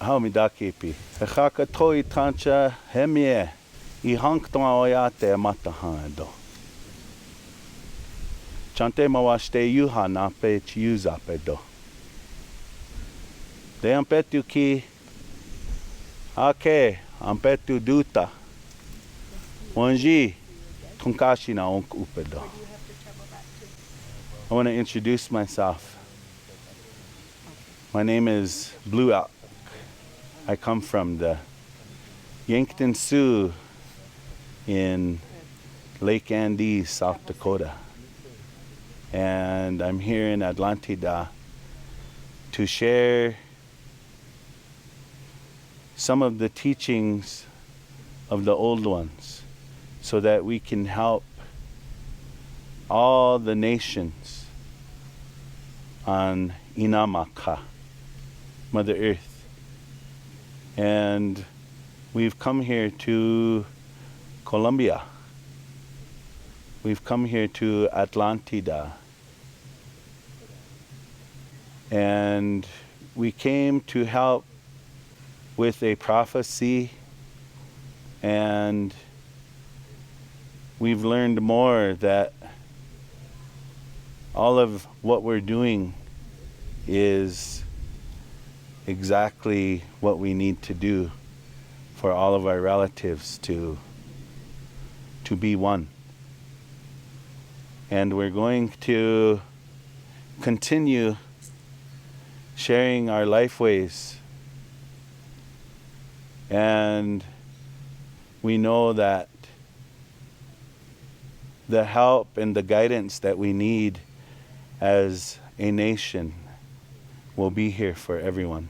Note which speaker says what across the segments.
Speaker 1: Haumidakipi. Haka toi tancha hemie. I hanktonga oyate matahando. Chante mawaste yuha nape chiuzapedo. De ampetu ki ake ampetu duta. Wanji tunkashi na onk upedo. I want to introduce myself. My name is Blue Elk. I come from the Yankton Sioux in Lake Andes, South Dakota. And I'm here in Atlantida to share some of the teachings of the old ones so that we can help all the nations on Inamaka, Mother Earth. And we've come here to Colombia. We've come here to Atlantida. And we came to help with a prophecy, and we've learned more that all of what we're doing is exactly what we need to do for all of our relatives to be one. And we're going to continue sharing our life ways. And we know that the help and the guidance that we need as a nation will be here for everyone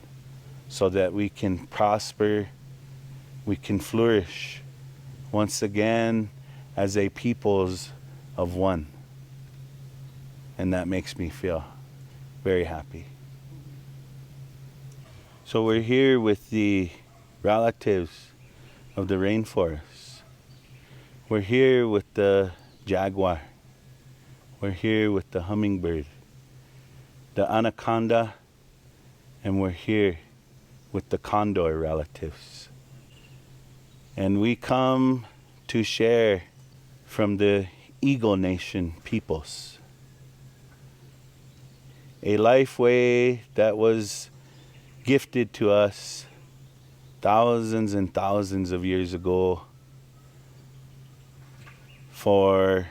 Speaker 1: so that we can prosper, we can flourish once again as a peoples of one. And that makes me feel very happy. So we're here with the relatives of the rainforest. We're here with the jaguar. We're here with the hummingbird, the anaconda, and we're here with the condor relatives. And we come to share from the Eagle Nation peoples, a life way that was gifted to us thousands and thousands of years ago for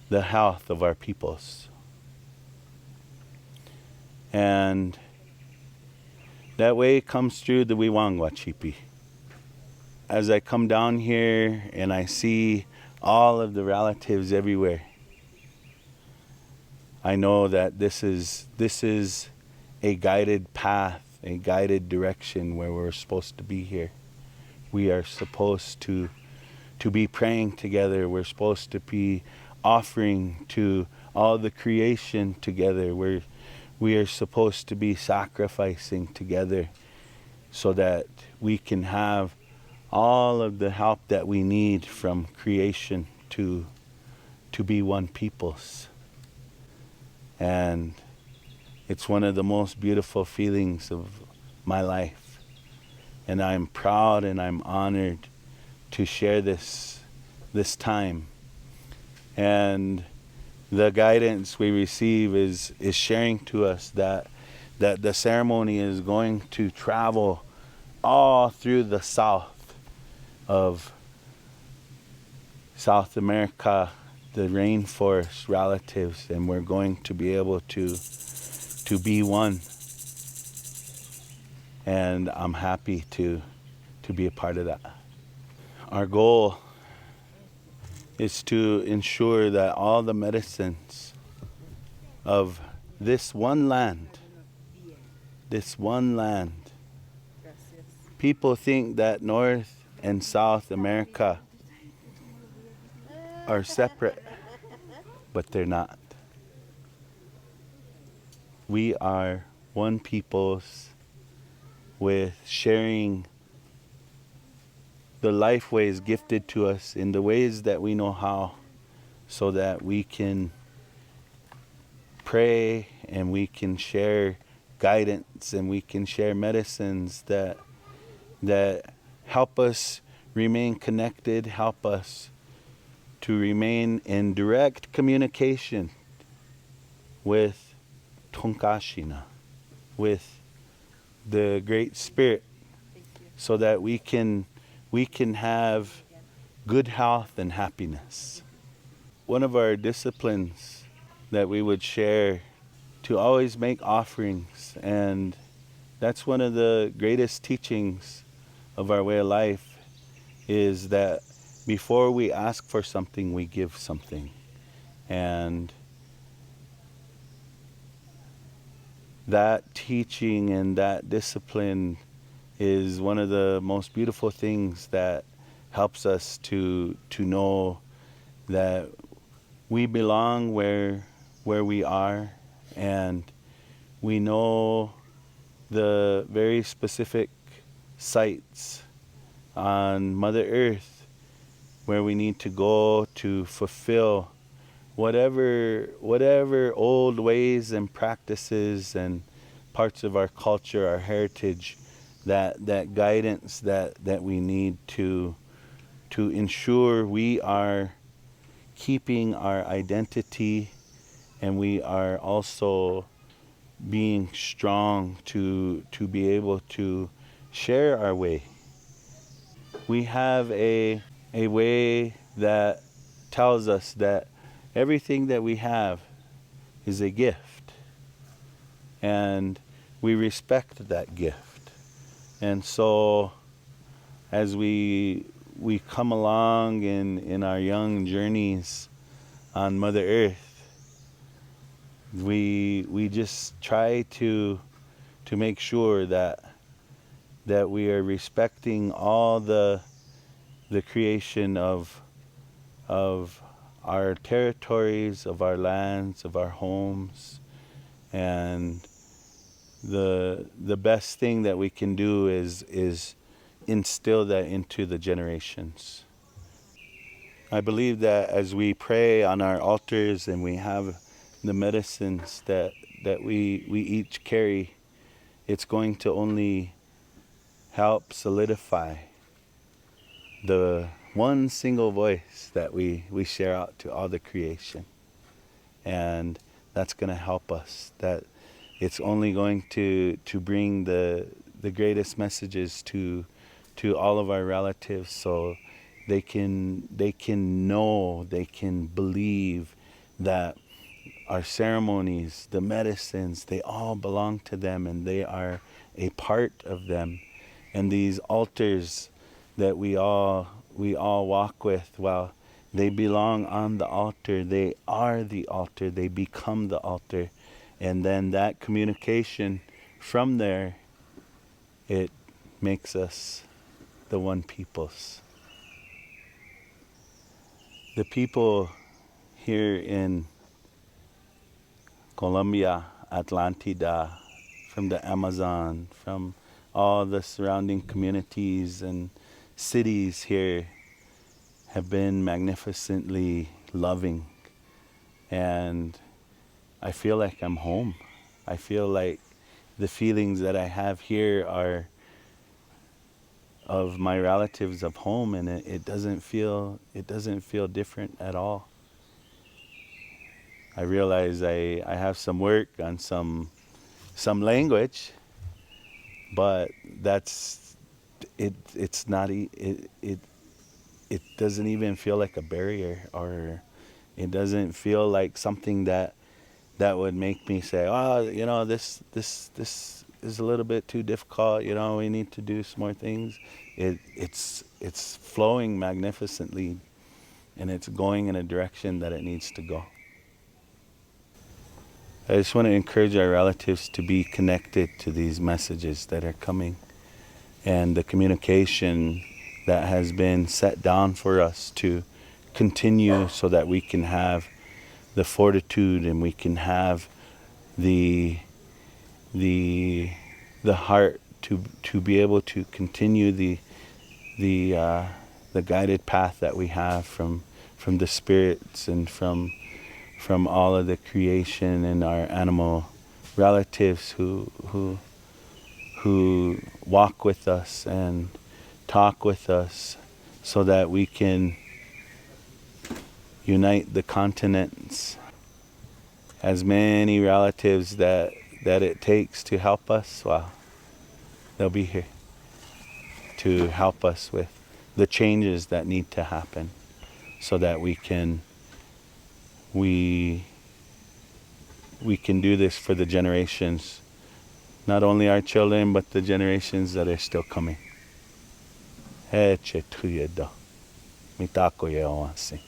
Speaker 1: the health of our peoples. And that way comes through the Wiwangwachipi. As I come down here and I see all of the relatives everywhere, I know that this is a guided path, a guided direction where we're supposed to be here. We are supposed to be praying together. We're supposed to be offering to all the creation together. We are supposed to be sacrificing together so that we can have all of the help that we need from creation to be one peoples. And it's one of the most beautiful feelings of my life. And I'm proud and I'm honored to share this time. And the guidance we receive is sharing to us that the ceremony is going to travel all through the south of South America, the rainforest relatives, and we're going to be able to be one. And I'm happy to be a part of that. Our goal is to ensure that all the medicines of this one land, people think that North and South America are separate, but they're not. We are one peoples with sharing the life ways gifted to us in the ways that we know how, so that we can pray and we can share guidance, and we can share medicines that help us remain connected, help us to remain in direct communication with Tonkashina, with the Great Spirit, so that we can have good health and happiness. One of our disciplines that we would share, to always make offerings, and that's one of the greatest teachings of our way of life, is that before we ask for something, we give something. And that teaching and that discipline is one of the most beautiful things that helps us to know that we belong where we are, and we know the very specific sites on Mother Earth where we need to go to fulfill whatever old ways and practices and parts of our culture, our heritage, that guidance that we need to ensure we are keeping our identity, and we are also being strong to be able to share our way. We have a way that tells us that everything that we have is a gift, and we respect that gift. And so as we come along in our young journeys on Mother Earth, we just try to make sure that we are respecting all the creation of our territories, of our lands, of our homes. And the best thing that we can do is instill that into the generations. I believe that as we pray on our altars and we have the medicines that we each carry, it's going to only help solidify the one single voice that we share out to all the creation. And that's going to help us. That it's only going to bring the greatest messages to all of our relatives, so they can know, they can believe that our ceremonies, the medicines, they all belong to them, and they are a part of them. And these altars that we all walk with, well, they belong on the altar. They are the altar. They become the altar. And then that communication from there, it makes us the one peoples. The people here in Colombia, Atlantida, from the Amazon, from all the surrounding communities and cities here, have been magnificently loving. And I feel like I'm home. I feel like the feelings that I have here are of my relatives of home, and it doesn't feel different at all. I realize I have some work on some language, but that's it. It's not it doesn't even feel like a barrier, or it doesn't feel like something that would make me say, oh, this is a little bit too difficult, we need to do some more things. It's flowing magnificently, and it's going in a direction that it needs to go. I just want to encourage our relatives to be connected to these messages that are coming, and the communication that has been set down for us to continue, so that we can have the fortitude, and we can have the heart to be able to continue the guided path that we have from the spirits and from all of the creation and our animal relatives who walk with us and talk with us so that we can unite the continents. As many relatives that it takes to help us, well, they'll be here to help us with the changes that need to happen so that we can do this for the generations, not only our children, but the generations that are still coming. He che tuyedo. Mitako ye oasi.